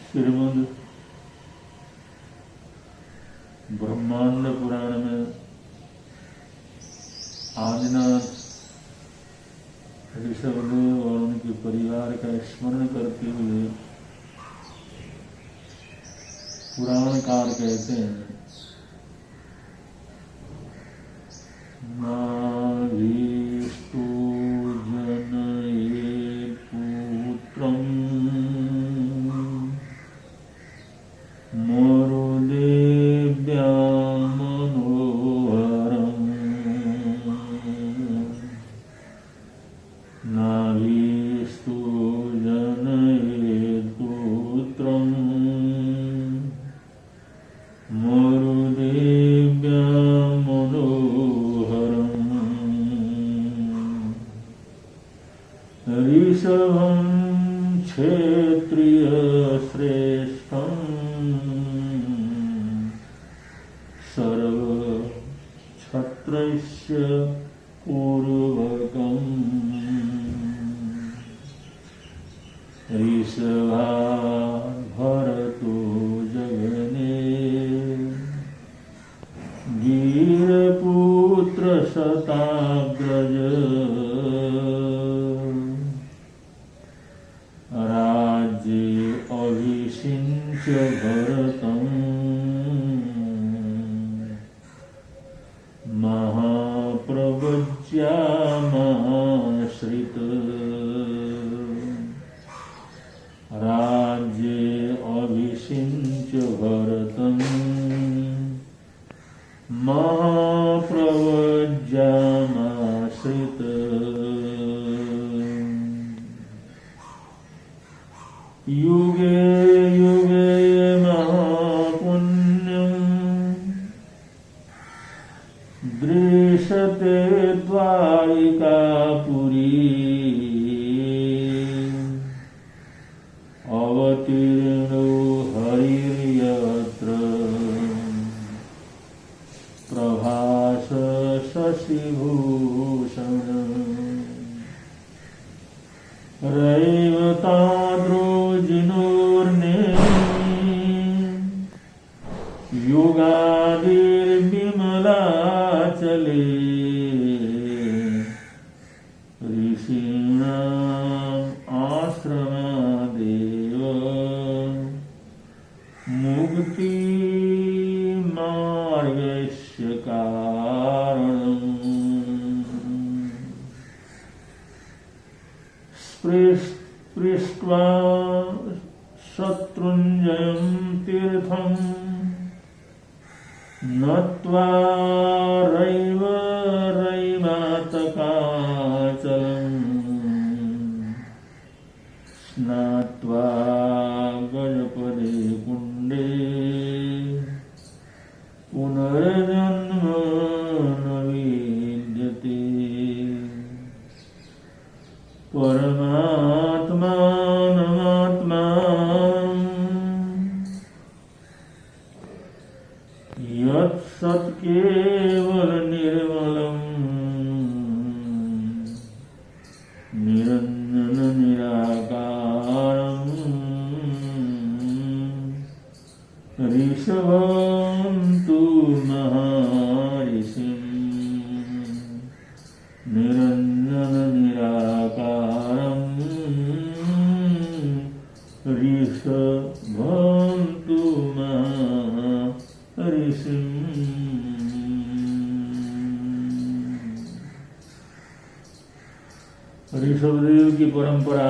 श्रीमद् ब्रह्मांड पुराण में आदिनाथ ऋषभदेव और उनके परिवार का स्मरण करते हुए पुराणकार कहते हैं, नाभीष्टो जनयेत् पुत्रम् मरुदेव्यां मनोहरम्। नाभीष्टो जनयेत् पुत्रम् मरुदेव्यां मनोहरम्। ऋषभं क्षत्रियश्रेष्ठम् सर्वक्षत्रस्य पूर्वकम्। ऋषभा भरतो जगने वीरपुत्र शताग्रज। राज्ये अभिषिञ्च भरतम् महाप्रव्रज्यामाश्रित। राज्ये अभिषिञ्च भरतम् महाप्रव्रज्यामाश्रित। युगे युगे महापुण्यम् दृश्यते द्वारिकापुरी। अवतीर्णो हरिर्यत्र प्रभास शशिभूषण। रैवताद्रोजिनोर्ने युगादिर्विमलाचले। ऋषीणाम् आश्रमादेव मुक्तिमार्गस्य कारणम्। पृष्ट्वा शत्रुञ्जयं तीर्थं नत्वा रैमातकाचलम्। स्नात्वा गजपदे कुण्डे पुनर्जन्म न विद्यते। परमात्मानमात्मा यत्सत्केवल निर्मलम् निरञ्जन निराकारम्। ऋषभं तु महर्षिम् निरञ्जन निराकारम्। ऋषभं तु महर्षिम्। ऋषभदेव की परंपरा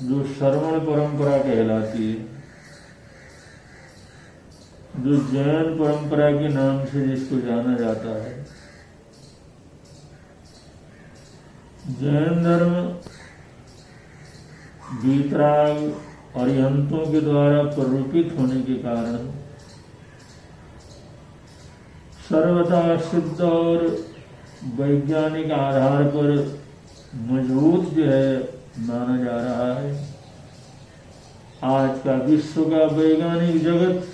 जो श्रवण परंपरा कहलाती है, जो जैन परंपरा के नाम से जिसको जाना जाता है। जैन धर्म वीतराग अरिहंतों के द्वारा प्ररूपित होने के कारण सर्वथा सिद्ध और वैज्ञानिक आधार पर मजबूत जो है माना जा रहा है। आज का विश्व का वैज्ञानिक जगत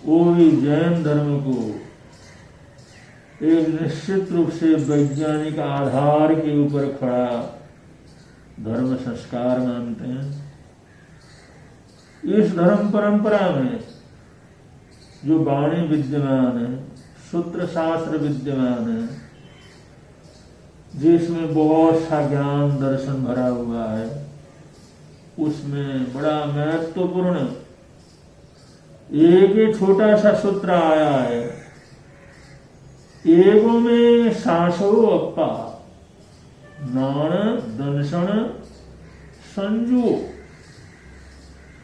वो भी जैन धर्म को एक निश्चित रूप से वैज्ञानिक आधार के ऊपर खड़ा धर्म संस्कार मानते हैं। इस धर्म परंपरा में जो वाणी विद्यमान है, सूत्र शास्त्र विद्यमान है, जिसमें बहुत सा ज्ञान दर्शन भरा हुआ है, उसमें बड़ा महत्वपूर्ण एक ही छोटा सा सूत्र आया है, एगो में सासो अप्पा नाण दंशन संजू।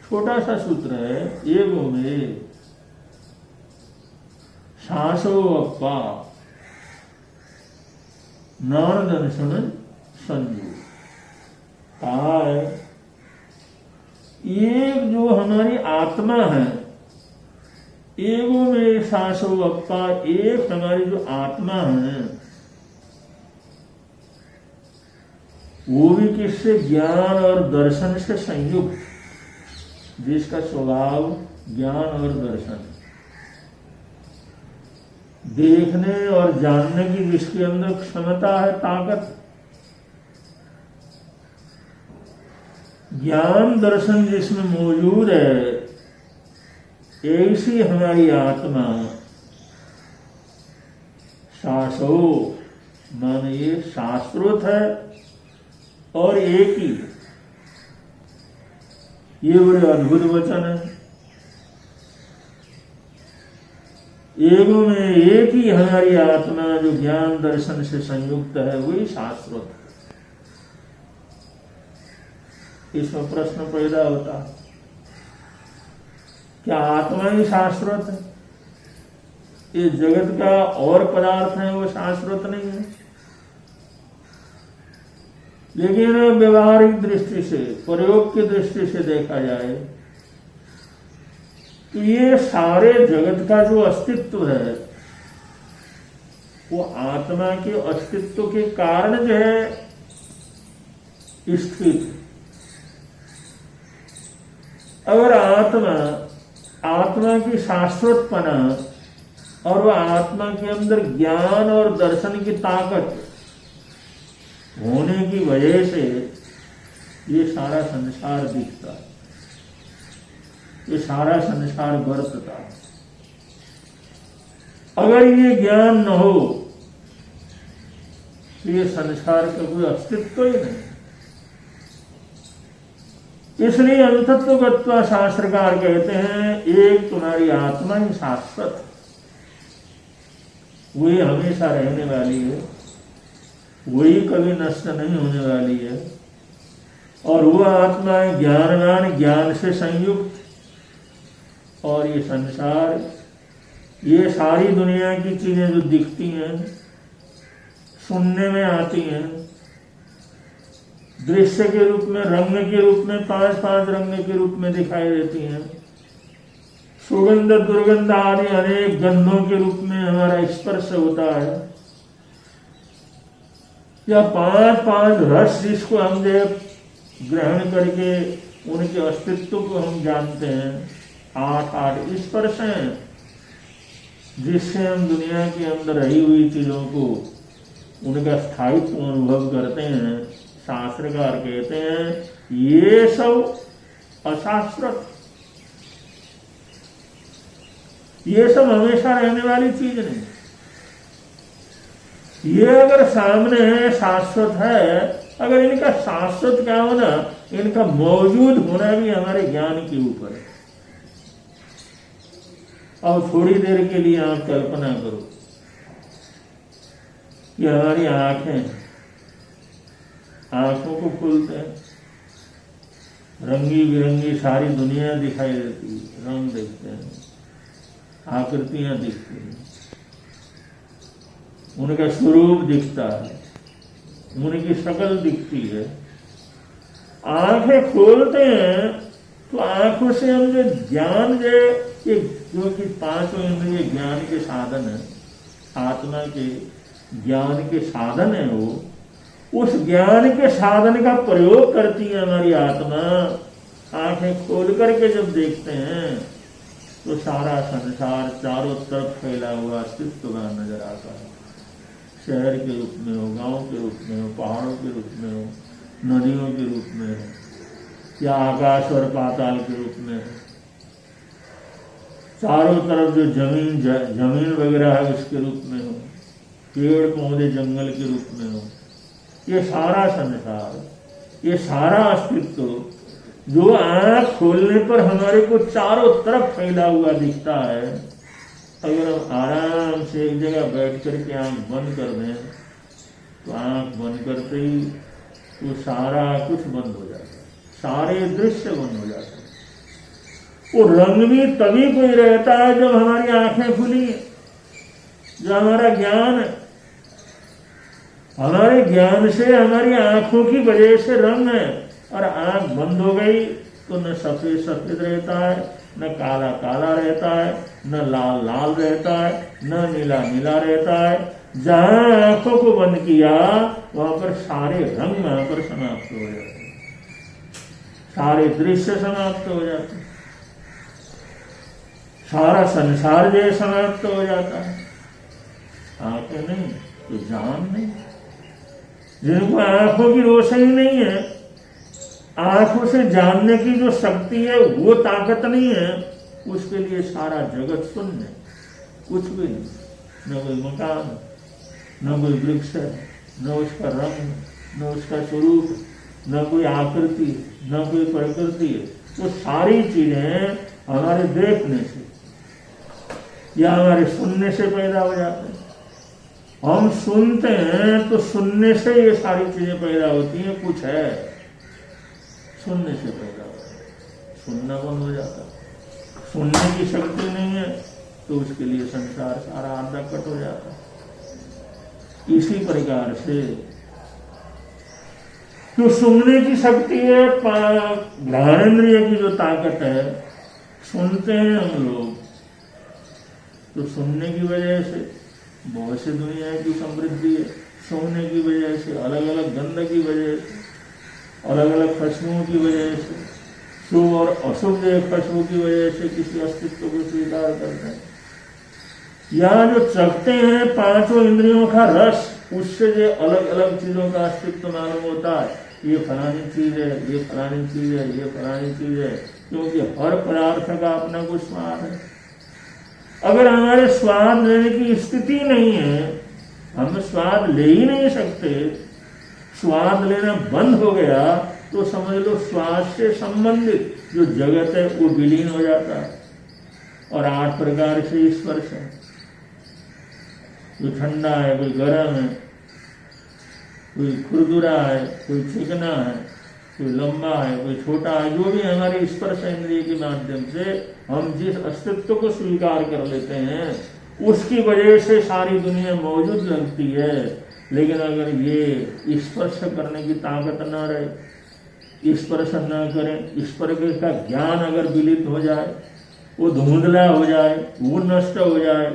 छोटा सा सूत्र है, एगो में सासो अप्पा नाण दंशन संजू। कहा है एक जो हमारी आत्मा है, एगो में सासो अप्पा, एक हमारी जो आत्मा है वो भी किससे? ज्ञान और दर्शन से संयुक्त, जिसका स्वभाव ज्ञान और दर्शन, देखने और जानने की जिसके अंदर क्षमता है, ताकत, ज्ञान दर्शन जिसमें मौजूद है, ऐसी हमारी आत्मा शासो माने ये शास्त्रोत है और एक ही। ये बड़े अद्भुत वचन है। एगो में एक ही हमारी आत्मा जो ज्ञान दर्शन से संयुक्त है, वही शास्त्रोत है। इसमें प्रश्न पैदा होता है, क्या आत्मा ही शाश्वत है? ये जगत का और पदार्थ है वो शाश्वत नहीं है। लेकिन व्यवहारिक दृष्टि से, प्रयोग की दृष्टि से देखा जाए तो ये सारे जगत का जो अस्तित्व है वो आत्मा के अस्तित्व के कारण जो है स्थित है। अगर आत्मा की शाश्वतपना और वह आत्मा के अंदर ज्ञान और दर्शन की ताकत होने की वजह से ये सारा संसार दिखता है, ये सारा संसार बरतता है। अगर ये ज्ञान न हो तो ये संसार का कोई अस्तित्व ही नहीं। इसलिए अंतत्वगत्वा शास्त्रकार कहते हैं एक तुम्हारी आत्मा ही शाश्वत, वही हमेशा रहने वाली है, वही कभी नष्ट नहीं होने वाली है, और वह आत्मा है ज्ञानवान, ज्ञान से संयुक्त। और ये संसार, ये सारी दुनिया की चीजें जो दिखती हैं, सुनने में आती हैं, दृश्य के रूप में, रंग के रूप में, 5-5 रंग के रूप में दिखाई देती हैं, सुगंध दुर्गंध आदि अनेक गंधों के रूप में हमारा स्पर्श होता है, या 5-5 रस जिसको हम जो ग्रहण करके उनके अस्तित्व को हम जानते हैं, 8-8 स्पर्श हैं जिससे हम दुनिया के अंदर रही हुई चीजों को, उनका स्थायित्व अनुभव करते हैं। शास्त्रकार कहते हैं ये सब अशाश्वत, ये सब हमेशा रहने वाली चीज नहीं। ये अगर सामने है, शाश्वत है, अगर इनका शाश्वत क्या होना, इनका मौजूद होना भी हमारे ज्ञान के ऊपर है। और थोड़ी देर के लिए आप कल्पना करो कि हमारी आंखों को खोलते हैं, रंगी बिरंगी सारी दुनिया दिखाई देती है, रंग देखते हैं, आकृतियां दिखती हैं, उनका स्वरूप दिखता है, उनकी शक्ल दिखती है। आंखें खोलते हैं तो आंखों से हम जो ज्ञान जो कि 5 इंद्रिय ज्ञान के साधन है, आत्मा के ज्ञान के साधन है, वो उस ज्ञान के साधन का प्रयोग करती है हमारी आत्मा। आंखें खोल करके जब देखते हैं तो सारा संसार चारों तरफ फैला हुआ अस्तित्व का नजर आता है। शहर के रूप में हो, गांव के रूप में हो, पहाड़ों के रूप में हो, नदियों के रूप में हो, या आकाश और पाताल के रूप में हो, चारों तरफ जो जमीन वगैरह है उसके रूप में हो, पेड़ पौधे जंगल के रूप में हो, ये सारा संसार, ये सारा अस्तित्व जो आंख खोलने पर हमारे को चारों तरफ फैला हुआ दिखता है, अगर हम आराम से एक जगह बैठ करके आंख बंद कर दें तो आंख बंद करते ही वो सारा कुछ बंद हो जाता है, सारे दृश्य बंद हो जाते हैं। वो रंग भी तभी कोई रहता है जब हमारी आंखें खुली हैं, जो हमारा ज्ञान है, हमारे ज्ञान से हमारी आंखों की वजह से रंग है। और आंख बंद हो गई तो न सफेद सफेद रहता है, न काला काला रहता है, न लाल लाल रहता है, न नीला नीला रहता है। जहां आंखों को बंद किया वहां पर सारे रंग वहां पर समाप्त हो जाते हैं, सारे दृश्य समाप्त हो जाते हैं, सारा संसार जो समाप्त हो जाता है। आंखें नहीं तो जान नहीं, जिनको आंखों की रोशनी नहीं है, आंखों से जानने की जो शक्ति है वो ताकत नहीं है, उसके लिए सारा जगत शून्य, कुछ भी नहीं, न कोई मकान, न कोई वृक्ष है, न उसका रंग, न उसका स्वरूप, न कोई आकृति, न कोई प्रकृति है। तो सारी चीजें हमारे देखने से या हमारे सुनने से पैदा हो जाते हैं। हम सुनते हैं तो सुनने से ये सारी चीजें पैदा होती हैं, कुछ है सुनने से पैदा होता है, सुनना बंद हो जाता है। सुनने की शक्ति नहीं है तो उसके लिए संसार सारा आधा कट हो जाता है। इसी प्रकार से जो सुनने की शक्ति है, घ्राणेन्द्रिय की जो ताकत है, सुनते हैं हम लोग तो सुनने की वजह से बहुत से दुनिया की समृद्धि है, सोने की वजह से, अलग अलग गंध की वजह से, अलग अलग खुशबुओं की वजह से, शुभ और अशुभ खुशबू की वजह से किसी अस्तित्व को स्वीकार करते हैं। यहाँ जो चखते हैं पांचों इंद्रियों का रस, उससे जो अलग अलग चीजों का अस्तित्व मालूम होता है, ये फलानी चीज है, ये फलानी चीज है, ये फलानी चीज है, क्योंकि हर पदार्थ का अपना कुछ स्वाद है। अगर हमारे स्वाद लेने की स्थिति नहीं है, हम स्वाद ले ही नहीं सकते, स्वाद लेना बंद हो गया तो समझ लो स्वाद से संबंधित जो जगत है वो विलीन हो जाता है। और 8 प्रकार से स्पर्श है, कोई ठंडा है, कोई गर्म है, कोई खुरदुरा है, कोई चिकना है, कोई लंबा है, कोई छोटा है, जो भी हमारे स्पर्श इंद्रिय के माध्यम से हम जिस अस्तित्व को स्वीकार कर लेते हैं उसकी वजह से सारी दुनिया मौजूद लगती है। लेकिन अगर ये स्पर्श करने की ताकत न रहे, स्पर्श न करें, स्पर्श का ज्ञान अगर विलित हो जाए, वो धुंधला हो जाए, वो नष्ट हो जाए,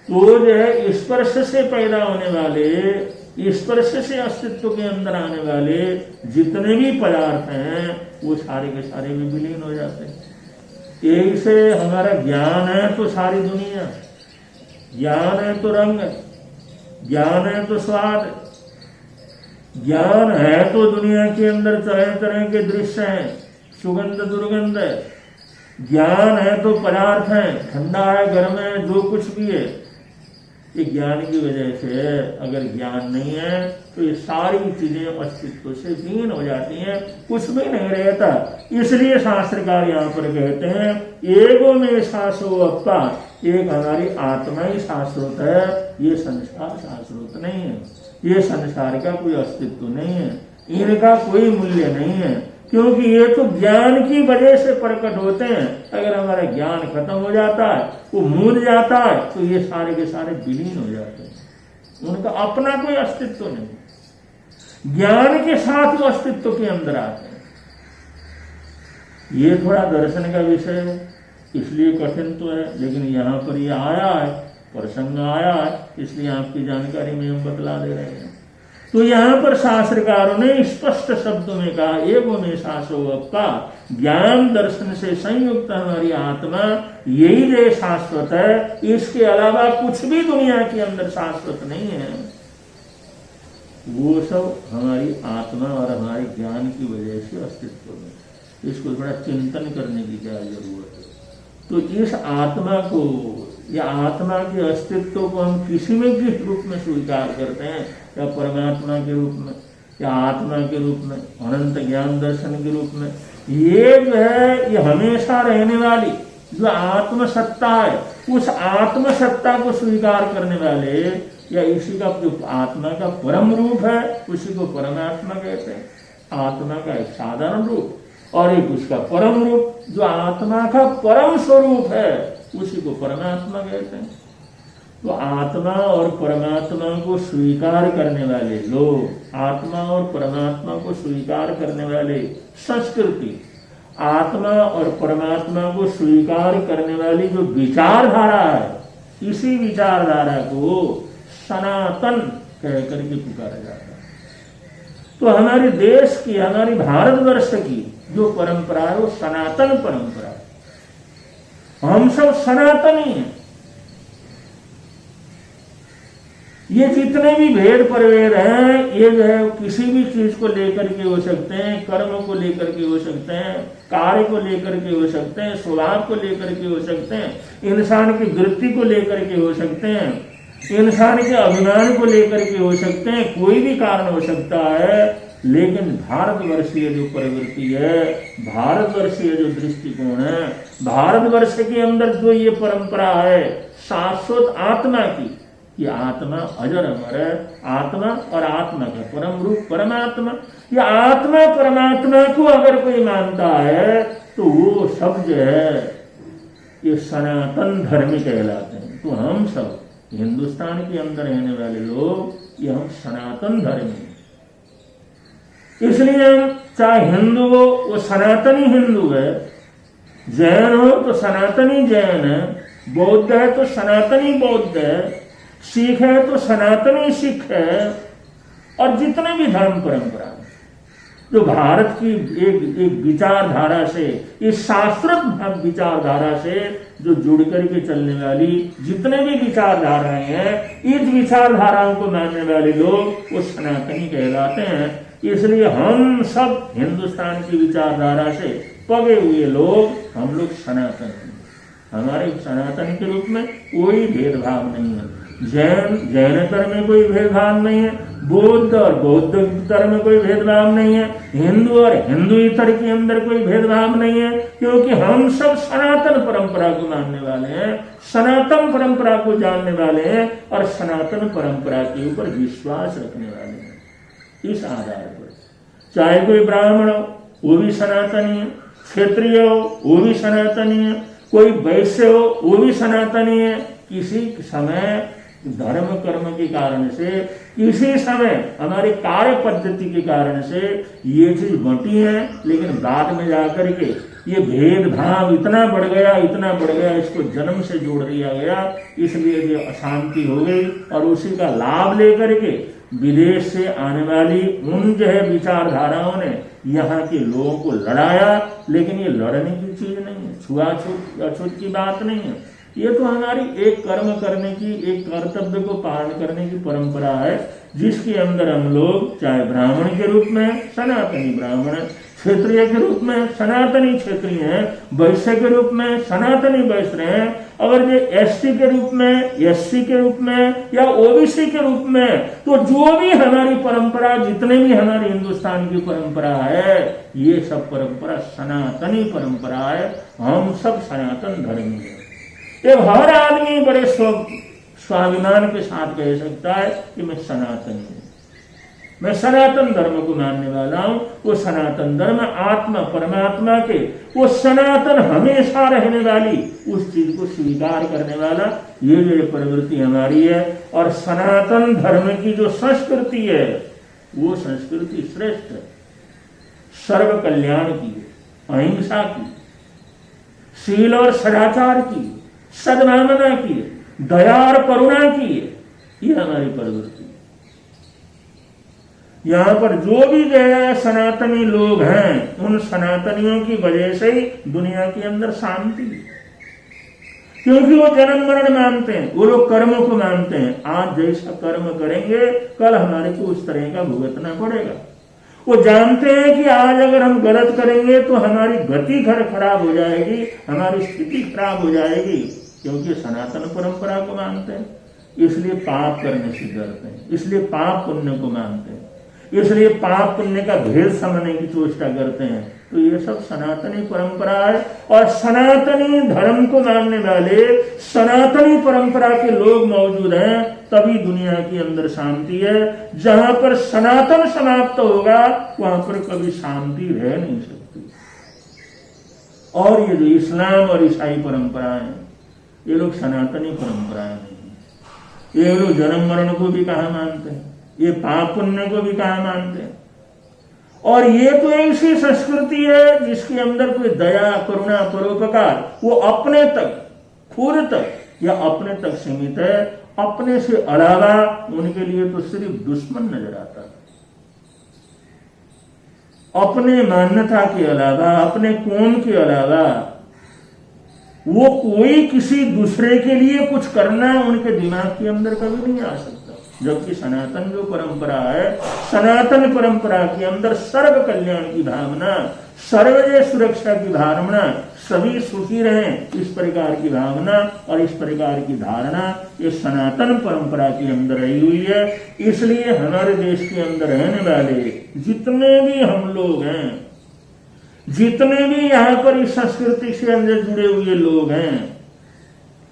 तो जो है स्पर्श से पैदा होने वाले, स्पर्श से अस्तित्व के अंदर आने वाले जितने भी पदार्थ हैं वो सारे के सारे भी विलीन हो जाते हैं। एक से हमारा ज्ञान है तो सारी दुनिया, ज्ञान है तो रंग, ज्ञान है तो स्वाद, ज्ञान है तो दुनिया के अंदर तरह तरह के दृश्य हैं, सुगंध दुर्गंध है, ज्ञान है तो पदार्थ है, ठंडा है, गर्म है, जो कुछ भी है, ये ज्ञान की वजह से। अगर ज्ञान नहीं है तो ये सारी चीजें अस्तित्व से हीन हो जाती हैं, कुछ भी नहीं रहता। इसलिए शास्त्रकार यहाँ पर कहते हैं एगो में शाश्वत अप्पा, एक हमारी आत्मा ही शाश्वत है, ये संसार शाश्वत नहीं है, ये संसार का कोई अस्तित्व नहीं है, इनका कोई मूल्य नहीं है, क्योंकि ये तो ज्ञान की वजह से प्रकट होते हैं। अगर हमारा ज्ञान खत्म हो जाता है, वो मूंद जाता है, तो ये सारे के सारे विलीन हो जाते हैं, उनका अपना कोई अस्तित्व नहीं। ज्ञान के साथ वो अस्तित्व के अंदर आते हैं। ये थोड़ा दर्शन का विषय है, इसलिए कठिन तो है, लेकिन यहाँ पर ये आया है, प्रसंग आया है, इसलिए आपकी जानकारी में हम बतला दे रहे हैं। तो यहाँ पर शास्त्रकारों ने स्पष्ट शब्दों में कहा एवं में शाश्वत का, ज्ञान दर्शन से संयुक्त हमारी आत्मा यही जो शाश्वत है, इसके अलावा कुछ भी दुनिया के अंदर शाश्वत नहीं है। वो सब हमारी आत्मा और हमारे ज्ञान की वजह से अस्तित्व में। इसको थोड़ा चिंतन करने की क्या जरूरत है। तो इस आत्मा को या आत्मा के अस्तित्व को हम किसी में किस रूप में स्वीकार करते हैं, या परमात्मा के रूप में, या आत्मा के रूप में, अनंत ज्ञान दर्शन के रूप में, ये जो है ये हमेशा रहने वाली जो आत्मसत्ता है, उस आत्मसत्ता को स्वीकार करने वाले या इसी का जो आत्मा का परम रूप है उसी को परमात्मा कहते हैं। आत्मा का एक साधारण रूप और एक उसका परम रूप, जो आत्मा का परम स्वरूप है उसी को परमात्मा कहते हैं। तो आत्मा और परमात्मा को स्वीकार करने वाले लोग, आत्मा और परमात्मा को स्वीकार करने वाले संस्कृति, आत्मा और परमात्मा को स्वीकार करने वाली जो विचारधारा है, इसी विचारधारा को सनातन कह करके पुकारा जाता है। तो हमारे देश की, हमारी भारतवर्ष की जो परंपरा है वो सनातन परंपरा है। हम सब सनातनी हैं। ये जितने भी भेद प्रभेद हैं ये जो है किसी भी चीज को लेकर के हो सकते हैं, कर्म को लेकर के हो सकते हैं, कार्य को लेकर के हो सकते हैं, स्वभाव को लेकर के हो सकते हैं, इंसान की वृत्ति को लेकर के हो सकते हैं, इंसान के अभिमान को लेकर के हो सकते हैं, कोई भी कारण हो सकता है। लेकिन भारतवर्षीय जो प्रवृत्ति है, भारतवर्षीय जो दृष्टिकोण है, भारतवर्ष के अंदर जो ये परंपरा है शाश्वत आत्मा की, ये आत्मा अजर अमर है, आत्मा और आत्मा का परम रूप परमात्मा, ये आत्मा परमात्मा को अगर कोई मानता है तो वो सब जो है ये सनातन धर्मी कहलाते हैं। तो हम सब हिंदुस्तान के अंदर रहने वाले लोग ये हम सनातन धर्मी हैं। इसलिए हम चाहे हिंदू हो वो सनातनी हिंदू है, जैन हो तो सनातनी जैन है, बौद्ध है तो सनातनी बौद्ध है, सिख है तो सनातनी सिख है, और जितने भी धर्म परंपरा जो भारत की एक विचारधारा से, इस शास्त्रत विचारधारा से जो जुड़ करके चलने वाली जितने भी विचारधाराएं हैं, इस विचारधाराओं को मानने वाले लोग वो सनातनी कहलाते हैं। इसलिए हम सब हिंदुस्तान की विचारधारा से पगे हुए लोग, हम लोग सनातन हैं। हमारे सनातन के रूप में कोई भेदभाव नहीं है। जैन धर्म में कोई भेदभाव नहीं है, बौद्ध और बौद्ध धर्म में कोई भेदभाव नहीं है, हिंदू और हिंदुइतर के अंदर कोई भेदभाव नहीं है, क्योंकि हम सब सनातन परंपरा को मानने वाले हैं, सनातन परंपरा को जानने वाले हैं और सनातन परंपरा के ऊपर विश्वास रखने वाले हैं। इस आधार पर चाहे कोई ब्राह्मण हो वो भी सनातनी है, क्षत्रिय हो वो भी सनातनी है, कोई वैश्य हो वो भी सनातनी है। किसी समय धर्म कर्म के कारण से, किसी समय हमारे कार्य पद्धति के कारण से ये चीज बंटी है, लेकिन बाद में जाकर के ये भेदभाव इतना बढ़ गया, इसको जन्म से जोड़ दिया गया, इसलिए ये अशांति हो गई और उसी का लाभ लेकर के विदेश से आने वाली उन जो है विचारधाराओं ने यहाँ के लोगों को लड़ाया। लेकिन ये लड़ने की चीज नहीं है, छुआछूत अछूत की बात नहीं है। ये तो हमारी एक कर्म करने की, एक कर्तव्य को पालन करने की परंपरा है, जिसके अंदर हम लोग चाहे ब्राह्मण के रूप में सनातनी ब्राह्मण, क्षेत्रीय के रूप में सनातनी क्षेत्रीय हैं, वैश्य के रूप में सनातनी वैश्य हैं, अगर ये एसटी के रूप में, एससी के रूप में या ओबीसी के रूप में, तो जो भी हमारी परंपरा, जितने भी हमारी हिंदुस्तान की परंपरा है, ये सब परंपरा सनातनी परंपरा है। हम सब सनातन धर्मी है। ये हर आदमी बड़े स्वाभिमान के साथ कह सकता है कि मैं सनातनी हूं, मैं सनातन धर्म को मानने वाला हूं। वो सनातन धर्म आत्मा परमात्मा के, वो सनातन हमेशा रहने वाली उस चीज को स्वीकार करने वाला ये जो प्रवृत्ति हमारी है। और सनातन धर्म की जो संस्कृति है वो संस्कृति श्रेष्ठ है, सर्व कल्याण की, अहिंसा की, शील और सदाचार की, सद्भावना की, दया और करुणा की, ये हमारी प्रवृत्ति। यहाँ पर जो भी जो है सनातनी लोग हैं, उन सनातनियों की वजह से ही दुनिया के अंदर शांति है, क्योंकि वो जन्म मरण मानते हैं, वो लोग कर्मों को मानते हैं। आज जैसा कर्म करेंगे कल हमारे को उस तरह का भुगतना पड़ेगा। वो जानते हैं कि आज अगर हम गलत करेंगे तो हमारी गति खराब हो जाएगी, हमारी स्थिति खराब हो जाएगी, क्योंकि सनातन परंपरा को मानते हैं, इसलिए पाप करने से डरते हैं, इसलिए पाप पुण्य को मानते हैं, इसलिए पाप पुण्य का भेद समझने की चेष्टा करते हैं। तो ये सब सनातनी परंपरा है, और सनातनी धर्म को मानने वाले सनातनी परंपरा के लोग मौजूद हैं, तभी दुनिया के अंदर शांति है। जहां पर सनातन समाप्त होगा वहां पर कभी शांति रह नहीं सकती। और ये जो इस्लाम और ईसाई परंपरा है, ये लोग सनातनी परंपरा नहीं, ये लोग जन्म मरण को भी कहाँ मानते हैं, ये पाप पुण्य को भी कहाँ मानते हैं। और ये तो ऐसी संस्कृति है जिसके अंदर कोई दया करुणा परोपकार वो अपने तक, खुद तक या अपने तक सीमित है, अपने से अलावा उनके लिए तो सिर्फ दुश्मन नजर आता है। अपने मान्यता के अलावा, अपने कौम के अलावा वो कोई किसी दूसरे के लिए कुछ करना उनके दिमाग के अंदर कभी नहीं आ सकता। जबकि सनातन जो परंपरा है, सनातन परंपरा के अंदर सर्व कल्याण की भावना, सर्वजय सुरक्षा की भावना, सभी सुखी रहें इस प्रकार की भावना और इस प्रकार की धारणा ये सनातन परंपरा के अंदर रही हुई है। इसलिए हमारे देश के अंदर रहने वाले जितने भी हम लोग हैं, जितने भी यहाँ पर इस संस्कृति से अंदर जुड़े हुए लोग हैं,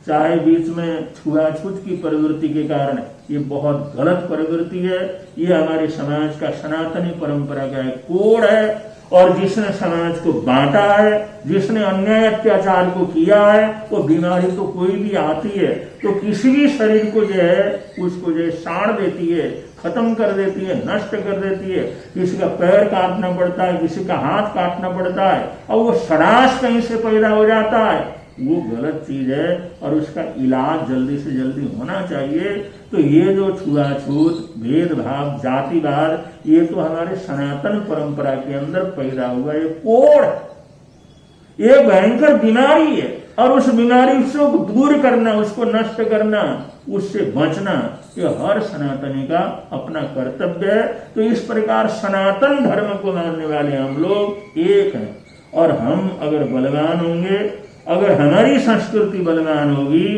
चाहे बीच में छुआछूत की प्रवृत्ति के कारण, ये बहुत गलत प्रवृत्ति है, ये हमारे समाज का सनातनी परंपरा का एक कोड है। और जिसने समाज को बांटा है, जिसने अन्याय अत्याचार को किया है, वो बीमारी तो कोई भी आती है तो किसी भी शरीर को जो है उसको जो है साड़ देती है, खत्म कर देती है, नष्ट कर देती है। किसी का पैर काटना पड़ता है, किसी का हाथ काटना पड़ता है, और वो सड़ाश कहीं से पैदा हो जाता है, वो गलत चीज है और उसका इलाज जल्दी से जल्दी होना चाहिए। तो ये जो छुआछूत, भेदभाव, जातिवाद, ये तो हमारे सनातन परंपरा के अंदर पैदा हुआ ये कोड़, ये भयंकर बीमारी है। और उस बीमारी से दूर करना, उसको नष्ट करना, उससे बचना, ये हर सनातनी का अपना कर्तव्य है। तो इस प्रकार सनातन धर्म को मानने वाले हम लोग एक हैं। और हम अगर बलवान होंगे, अगर हमारी संस्कृति बलवान होगी,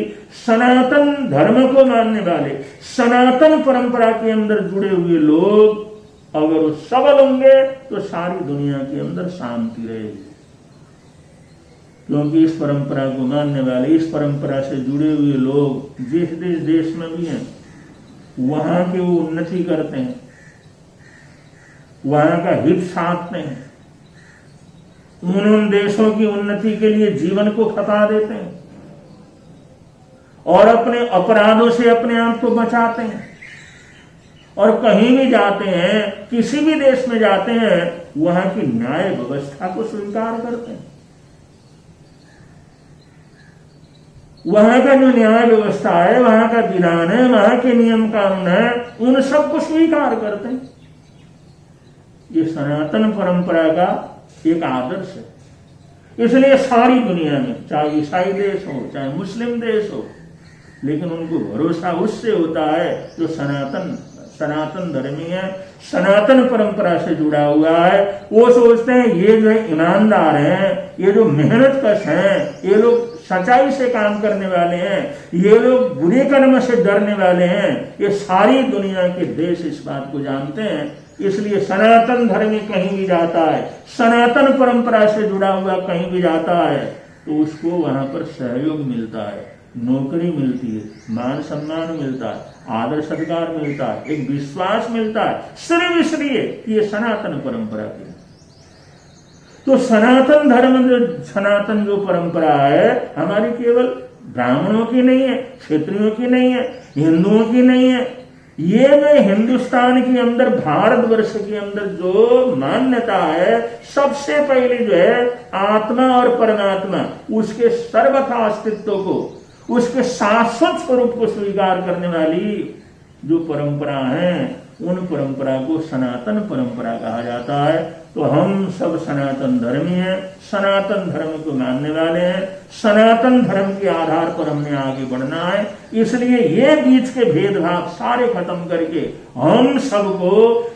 सनातन धर्म को मानने वाले, सनातन परंपरा के अंदर जुड़े हुए लोग अगर वो सबल होंगे तो सारी दुनिया के अंदर शांति रहेगी। क्योंकि इस परंपरा को मानने वाले, इस परंपरा से जुड़े हुए लोग जिस देश में भी हैं, वहां की वो उन्नति करते हैं, वहां का हित साधते हैं, उन देशों की उन्नति के लिए जीवन को खपा देते हैं और अपने अपराधों से अपने आप को बचाते हैं। और कहीं भी जाते हैं, किसी भी देश में जाते हैं, वहां की न्याय व्यवस्था को स्वीकार करते हैं। वहां का जो न्याय व्यवस्था है, वहां का विधान है, वहां के नियम कानून है, उन सबको स्वीकार करते हैं। ये सनातन परंपरा का एक आदर्श है। इसलिए सारी दुनिया में, चाहे ईसाई देश हो, चाहे मुस्लिम देश हो, लेकिन उनको भरोसा उससे होता है जो सनातन धर्मी है, सनातन परंपरा से जुड़ा हुआ है। वो सोचते हैं ये जो ईमानदार हैं, ये जो मेहनत कश हैं, ये लोग सच्चाई से काम करने वाले हैं, ये लोग बुरे कर्म से डरने वाले हैं, ये सारी दुनिया के देश इस बात को जानते हैं। इसलिए सनातन धर्मी कहीं भी जाता है, सनातन परंपरा से जुड़ा हुआ कहीं भी जाता है, तो उसको वहां पर सहयोग मिलता है, नौकरी मिलती है, मान सम्मान मिलता है, आदर सत्कार मिलता है, एक विश्वास मिलता है, सिर्फ इसलिए ये सनातन परंपरा की। तो सनातन धर्म सनातन जो परंपरा है हमारी केवल ब्राह्मणों की नहीं है, क्षत्रियों की नहीं है, हिंदुओं की नहीं है। ये जो हिंदुस्तान के अंदर, भारतवर्ष के अंदर जो मान्यता है, सबसे पहले जो है आत्मा और परमात्मा, उसके सर्वथा अस्तित्व को, उसके शाश्वत स्वरूप को स्वीकार करने वाली जो परंपरा है, उन परंपरा को सनातन परंपरा कहा जाता है। तो हम सब सनातन धर्मी हैं, सनातन धर्म को मानने वाले हैं, सनातन धर्म के आधार पर हमने आगे बढ़ना है। इसलिए ये बीच के भेदभाव सारे खत्म करके हम सबको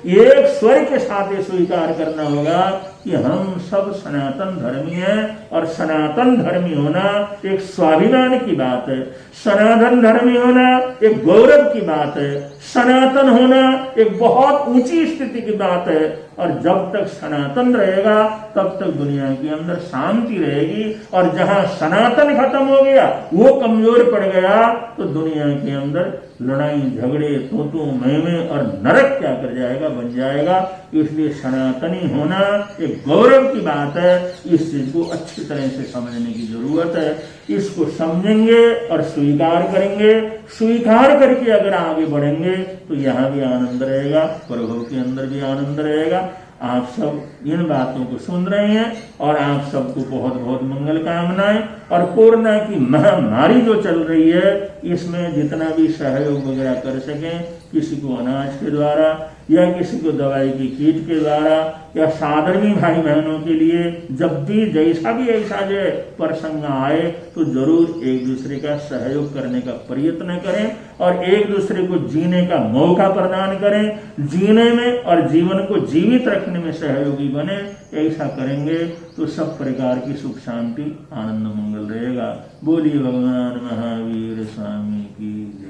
एक स्वर के साथ ये स्वीकार करना होगा कि हम सब सनातन धर्मी हैं और सनातन धर्मी होना एक स्वाभिमान की बात है, सनातन धर्मी होना एक गौरव की बात है, सनातन होना एक बहुत ऊंची स्थिति की बात है। और जब तक सनातन रहेगा तब तक दुनिया के अंदर शांति रहेगी, और जहां सनातन खत्म हो गया, वो कमजोर पड़ गया, तो दुनिया के अंदर लड़ाई झगड़े तू मैं और नरक क्या कर जाएगा, बन जाएगा। इसलिए सनातनी होना एक गौरव की बात है। इस चीज को अच्छी तरह से समझने की जरूरत है। इसको समझेंगे और स्वीकार करेंगे, स्वीकार करके अगर आगे बढ़ेंगे तो यहाँ भी आनंद रहेगा, प्रभु के अंदर भी आनंद रहेगा। आप सब इन बातों को सुन रहे हैं और आप सबको बहुत बहुत मंगल कामनाएं। और कोरोना की महामारी जो चल रही है, इसमें जितना भी सहयोग वगैरह कर सकें, किसी को अनाज के द्वारा या किसी को दवाई की किट के द्वारा या साधर्मी भाई बहनों के लिए जब भी जैसा भी ऐसा जो प्रसंग आए तो जरूर एक दूसरे का सहयोग करने का प्रयत्न करें और एक दूसरे को जीने का मौका प्रदान करें, जीने में और जीवन को जीवित रखने में सहयोगी बने। ऐसा करेंगे तो सब प्रकार की सुख शांति आनंद मंगल रहेगा। बोलिए भगवान महावीर स्वामी की।